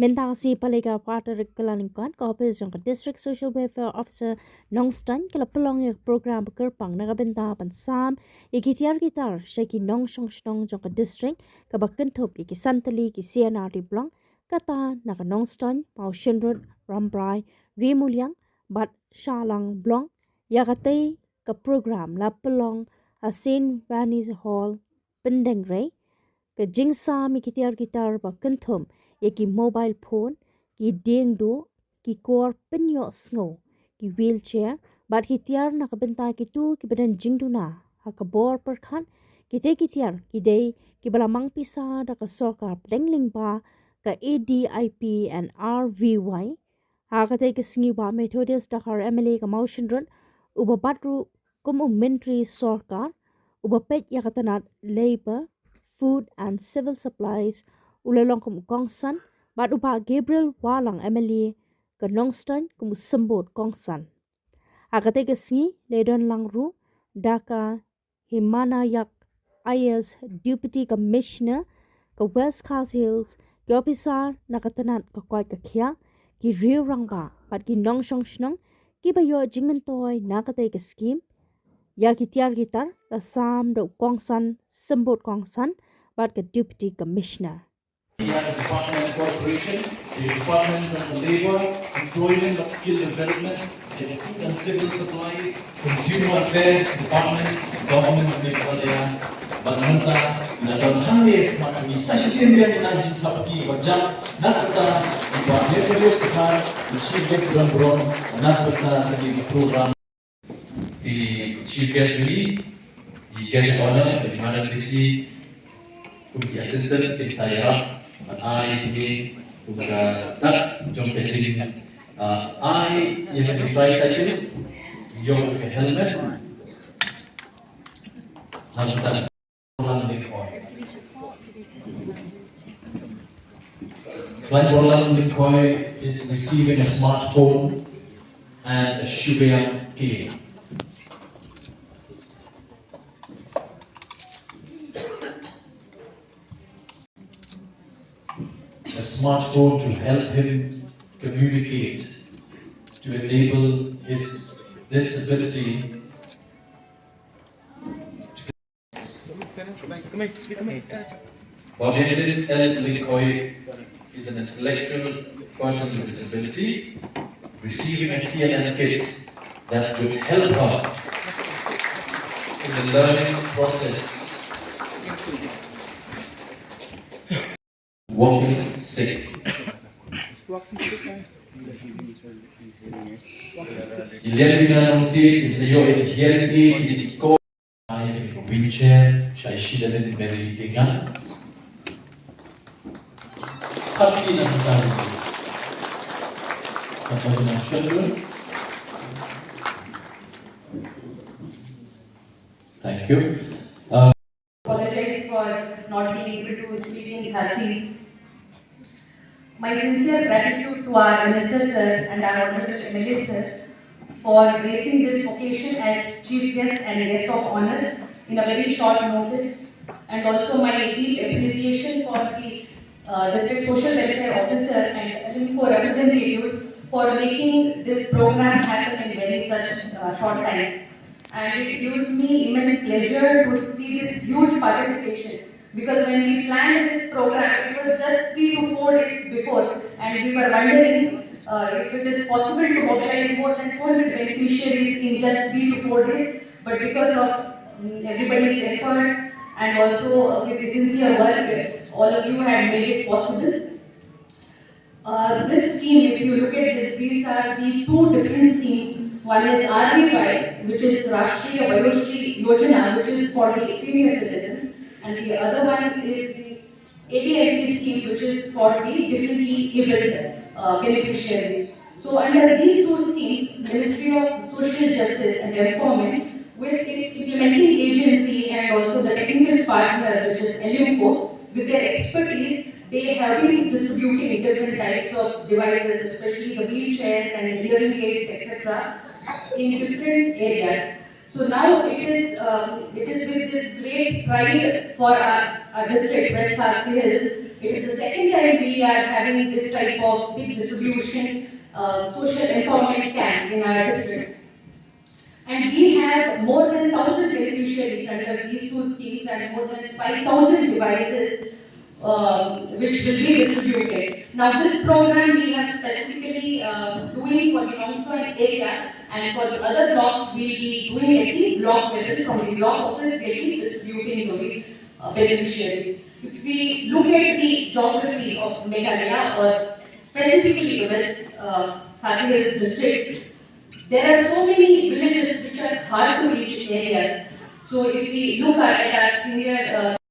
Menta si palega parta kalangkan ka Ophis jong District Social Welfare Officer Nongshong kala pelong yak program kerpang naga benta pan sam ikitiar gitar shaki Nongshong Shnong jong District ka bakentop iki santali ki CNR di blong kata naga Nongshong pau shinrod rambrai rimulyang bat shalang blong yakatay ka program la pelong asin Vanis Hall pendeng rei ka jingsa mi kitiar gitar bakentom yaki mobile phone ki deng do ki kor penyo sngo ki wheelchair bat ki tiar na kabenta ki tu ki badan jingdu na ha ka bor per khan ki te ki tiar ki dei ki bala mang pisa da ka sorkar plengling ba ka ADIP and RVY ha ka te ki sngi ba Methodist Dakar MLA ka motion run uba batru kum mentri sorkar uba pet yakatanat labor food and civil supplies ulalong kum kongsan bat upa Gabriel walang MLA ka Nongshong kum sembot kongsan akate ke singi ledon langru daka himana yak IS Deputy Commissioner ka West Coast Hills ki officer nakatanat ka kwat ka kya ki riu rang ba bat ki Nongshong Shnong ki bayo jingmentoy nakate ke scheme ya ki tiar gitar la sam do kongsan sembot kongsan bat ka Deputy Commissioner. We have the Department of Corporation, the Department of Labor, Employment and Skill Development, the Food and Civil Supplies, Consumer Affairs Department, Government of Meghalaya, Bananta, Nadamhane, Matami, Sashisindra, Najib Lapaki, Wajak, Nakata, Department of Hospital, the Chief Guest Brown, Nakata, the program. The Chief Guest the Guest of Honor, the Madam DC, the Assistant, the Sayara, and I being that jump pitching. I even the tricycle, your helmet, Client Borland Lincoln is receiving a smartphone and a Shubham key. A smartphone to help him communicate, to enable his disability. Coordinated Lincoln is an intellectual person with disability receiving a TLN kit that will help her in the learning process. Walking sick. Il y a une annonce, il s'agit de hearing aid, il dit quoi? I wheelchair, Shaishi Dalit Berry Dingan. Happy Natal. Thank you. Apologize for not being able to speak in Khasi. My sincere gratitude to our Minister Sir and our Honorable MLA Sir for gracing this occasion as Chief Guest and Guest of Honor in a very short notice, and also my deep appreciation for the District Social Welfare Officer and LIMCO representatives for making this program happen in very such short time. And it gives me immense pleasure to see this huge participation, because when we planned this program, it was just 3 to 4 days before, and we were wondering if it is possible to mobilize more than 200 beneficiaries in just 3 to 4 days. But because of everybody's efforts and also with the sincere work, all of you have made it possible. This scheme, if you look at this, these are the two different schemes. One is RVY, which is Rashtriya Vayoshree Yojana, which is for the senior citizens, and the other one is the ADIP scheme, which is for the differently abled beneficiaries. So under these two schemes, Ministry of Social Justice and Empowerment, with its implementing agency and also the technical partner, which is LIMCO, with their expertise, they have been distributing different types of devices, especially the wheelchairs and the hearing aids, etc., in different areas. So now it is with this great pride for our district, West Khasi Hills, It is the second time we are having this type of big distribution, social empowerment camps in our district. And we have more than 1,000 beneficiaries under these two schemes and more than 5,000 devices which will be distributed. Now this program we have specifically doing for the Nongshong area, and for the other blocks we will be doing at the block level. From the block office they will be distributing to the beneficiaries. If we look at the geography of Meghalaya, or specifically the West Khasi Hills district, there are so many villages which are hard to reach areas. So if we look at our senior